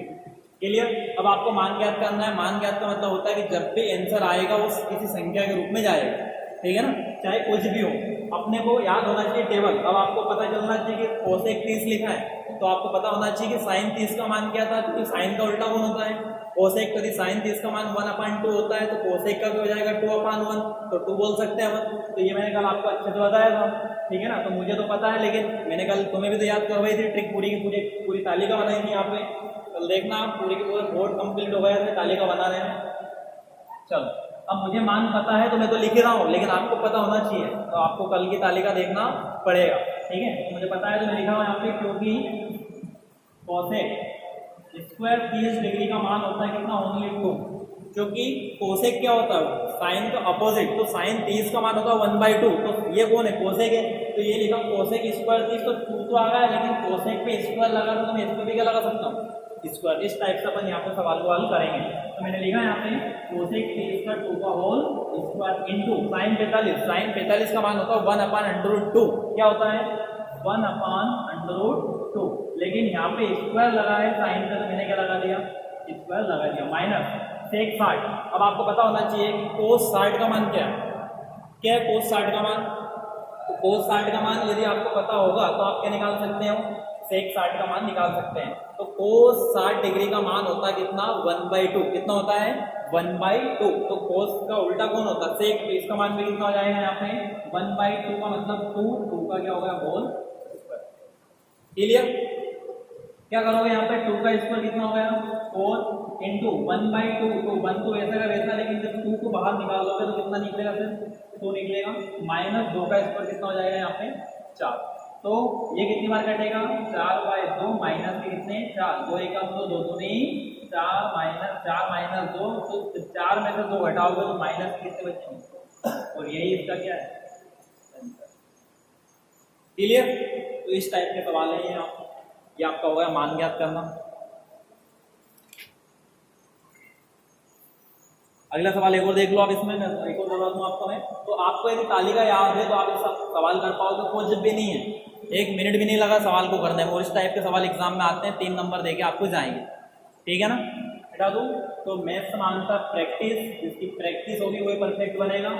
Clear. अब आपको मान ज्ञात करना है। मान ज्ञात का मतलब होता है कि जब भी आंसर आएगा वो किसी संख्या के रूप में जाएगा, ठीक है ना, चाहे कुछ भी हो, अपने को याद होना चाहिए टेबल। अब आपको पता चलना चाहिए कि कोसेक 30 लिखा है, तो आपको पता होना चाहिए कि साइन 30 का मान क्या था, क्योंकि साइन का उल्टा कौन होता है कोसेक। यदि साइन 30 का मान 1/2 होता है तो कोसेक का भी हो जाएगा 2/1, तो 2 बोल सकते हैं अपन। तो ये मैंने कल आपको अच्छे से बताया था, ठीक है ना। तो मुझे तो पता है, लेकिन मैंने कल तुम्हें भी तो याद करवाई थी ट्रिक, पूरी की पूरी तालिका बनाई थी यहाँ पे। कल देखना पूरी की पूरी बोर्ड कंप्लीट हो गया था तालिका बना रहे हैं। चलो अब मुझे मान पता है तो मैं तो लिख रहा हूँ, लेकिन आपको पता होना चाहिए, तो आपको कल की तालिका देखना पड़ेगा, ठीक है। तो मुझे पता है तो मैं लिखा हूँ यहाँ पे, क्योंकि कोसेक स्क्वायर 30 डिग्री का मान होता है कितना ओनली 2, क्योंकि कोसेक क्या होता है, साइन का अपोजिट, तो साइन 30 का मान होगा 1/2, तो ये कौन है, कोसेक है, तो ये लिखा कोसेक स्क्वायर 30, तो 2 तो आ गया, लेकिन कोसेक पे स्क्वायर लगा तो मैं इस पे भी क्या लगा सकता हूँ, स्क्वायर। इस टाइप से अपन यहाँ पे सवाल को हल करेंगे। तो मैंने लिखा यहाँ पे कोसेक 30 का 2 का whole square into sine 45, sine 45 का मान होता है 1/√2, क्या होता है 1/√2, लेकिन यहाँ पे स्क्वायर लगा है साइन का, तो मैंने क्या लगा दिया, स्क्वायर लगा दिया, माइनस सेक 60। अब आपको पता होना चाहिए कि कोस 60 का मान क्या है, क्या है कोस 60 का मान, तो कोस 60 का मान यदि आपको पता होगा तो आप क्या निकाल सकते हो, सेक 60 का मान निकाल सकते हैं। तो कोस 60 डिग्री का मान होता है कितना, 1/2, कितना होता है 1/2, तो कोस का उल्टा कौन होता है, सेक, तो इसका मान भी कितना हो जाएगा यहाँ पे 1/2 का मतलब 2 का क्या होगा होल स्क्वायर। क्लियर, क्या करोगे यहाँ पे 2 का स्क्वायर कितना हो गया 4 इंटू 1/2, तो 1 तो वैसा का वैसा, लेकिन जब 2 को बाहर निकाल दोगे तो कितना निकलेगा, फिर 2 निकलेगा, माइनस 2 का स्क्वायर कितना हो जाएगा यहाँ पे 4, तो ये कितनी बार कटेगा 4/2 माइनस के कितने 4, 2 1 2 2 2 नहीं 4 माइनस 2, तो 4 में से 2 घटाओगे तो माइनस कितने बचेंगे, और यही इसका क्या है। क्लियर, तो इस टाइप के सवाल है ये आपका होगा मान ज्ञात करना। अगला सवाल एक और देख लो आप, इसमें एक और करवा दूं आपको मैं, तो आपको यदि तालिका याद है तो आप इस सवाल कर पाओगे, कुछ भी नहीं है, 1 मिनट भी नहीं लगा सवाल को करने में, और इस टाइप के सवाल एग्जाम में आते हैं, 3 नंबर देके आपको जाएंगे, ठीक है ना। हटा दूं, तो मैथ्स में आंसर प्रैक्टिस, जिसकी प्रैक्टिस होगी वही परफेक्ट बनेगा,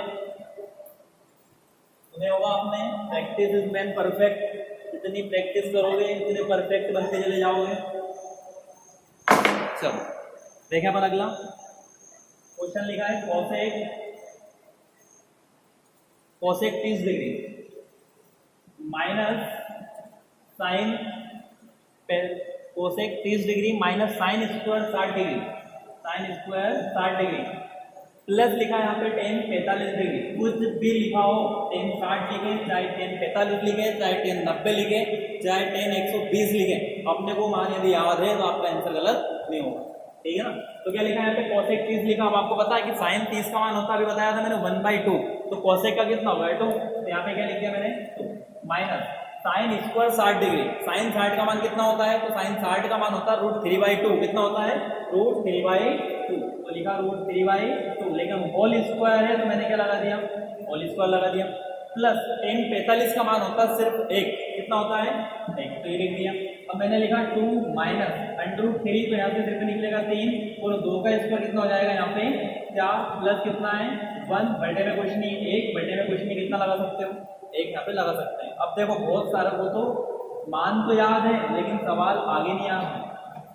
सुने होगा आपने, प्रैक्टिस इज मैन परफेक्ट, जितनी प्रैक्टिस करोगे इतने परफेक्ट बनते चले जाओगे। चलो देखें अपन अगला क्वेश्चन लिखा है, cosec 30 degree minus sine, cosec 30 degree minus sine square 60 degree, sine square 60 degree plus लिखा है यहाँ पे tan 45 डिग्री, कुछ भी लिखा हो, tan 60 लिखे चाहे tan 45 लिखे चाहे tan 90 लिखे चाहे tan 120 लिखे, अपने को मान यदि याद है तो आपका आंसर गलत नहीं होगा, ठीक है ना। तो क्या लिखा है यहाँ पे कोसेक 30 लिखा, अब आपको पता है कि साइन 30 का मान होता है, अभी बताया था मैंने 1/2, तो कोसेक का कितना होगा 2, तो यहाँ पे क्या लिख दिया मैंने minus sine square 60 degree, sine 60 का मान कितना होता है, तो साइन 60 का मान होता है √3/2, कितना होता है √3/2, तो लिखा √3/2, लेकिन होल स्क्वायर है तो मैंने क्या लगा दिया होल स्क्वायर लगा दिया, प्लस tan 45 का मान होता है सिर्फ 1, कितना होता है 1, तो ये लिख दिया। अब मैंने लिखा 2 माइनस √3, तो यहाँ से सिर्फ निकलेगा 3, और 2 का स्क्वायर कितना हो जाएगा यहाँ पे 4, प्लस कितना है 1, बटे में कुछ नहीं, 1 बटे में कुछ नहीं, कितना लगा सकते हो 1 यहाँ पे लगा सकते हैं। अब देखो बहुत सारा को तो मान तो याद है लेकिन सवाल आगे नहीं याद है,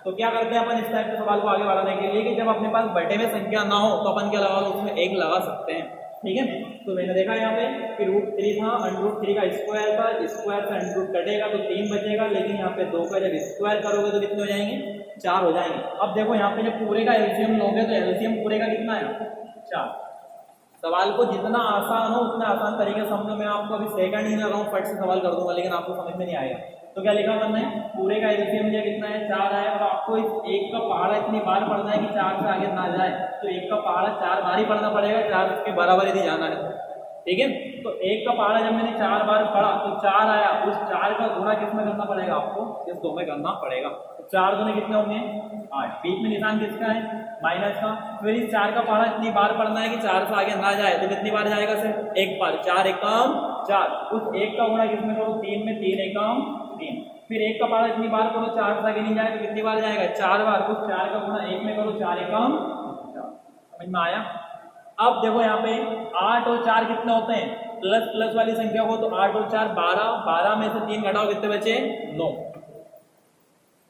तो क्या करते हैं अपन इस टाइप के सवाल को आगे बढ़ाने के लिए कि जब अपने पास बटे में संख्या ना हो तो अपन क्या लगा लो उसमें 1 लगा सकते हैं, ठीक है। तो मैंने देखा यहाँ पे कि √3 था, √3 का स्क्वायर था, स्क्वायर से √ कटेगा तो 3 बचेगा, लेकिन यहाँ पे 2 का जब स्क्वायर करोगे तो कितने हो जाएंगे 4 हो जाएंगे। अब देखो यहाँ पे जब पूरे का एलसीएम लोगे तो एलसीएम पूरे का कितना है 4। सवाल को जितना आसान हो उतना आसान तरीके से समझो, मैं आपको अभी सेकंड ही लगा फट से सवाल कर दूंगा लेकिन आपको समझ में नहीं आएगा। तो क्या लिखा हमने पूरे का एलसीएम मुझे कितना है 4 आया, और आपको इस 1 का पहाड़ा इतनी बार पढ़ना है कि 4 से आगे ना जाए, तो 1 का पहाड़ा 4 बार ही पढ़ना पड़ेगा, 4 के बराबर यदि जाना है, ठीक है। तो 1 का पहाड़ा जब मैंने 4 बार पढ़ा तो 4 आया, उस 4 का गुणा किसमें करना पड़ेगा आपको, इस 2 में करना पड़ेगा। तो 4 दूने कितने होंगे 8, बीच में निशान किसका है माइनस का, फिर इस 4 का पहाड़ा इतनी बार पढ़ना है कि 4 से आगे ना जाए, तो कितनी बार जाएगा सिर्फ 1 बार, 4 एकम 4, उस 1 का गुणा किसमें करो 3 में, 3 एकम 3, फिर 1 का पहाड़ा इतनी बार करो 4 से आगे नहीं जाए तो कितनी बार जाएगा 4 बार, उस 4 का गुणा 1 में करो 4 एकम 4, समझ में आया। अब देखो यहाँ पे 8 और 4 कितने होते हैं, प्लस प्लस वाली संख्या को, तो 8 और 4 12, 12 में से 3 घटाओ कितने बचे 9,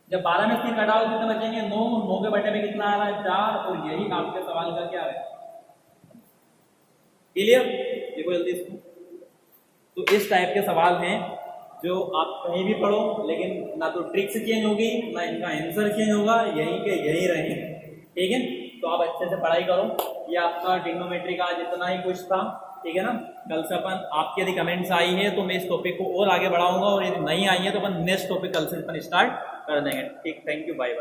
जब 12 में 3 घटाओ कितने बचेंगे 9, 9 के बटे में कितना आ रहा है 4, और यही आपके सवाल का क्या है क्लियर। देखो जल्दी इसको, तो इस टाइप के सवाल हैं जो आप कहीं भी पढ़ो लेकिन ना तो ट्रिक्स चेंज होगी ना इनका आंसर चेंज होगा, यही के यही रहेंगे, ठीक है। तो आप अच्छे से पढ़ाई करो, ये आपका ट्रिग्नोमेट्री का जितना ही कुछ था, ठीक है ना। कल से अपन आपकी यदि कमेंट्स आई है तो मैं इस टॉपिक को और आगे बढ़ाऊंगा, और यदि नहीं आई है तो अपन नेक्स्ट टॉपिक कल से अपन स्टार्ट कर देंगे, ठीक। Thank you, bye bye.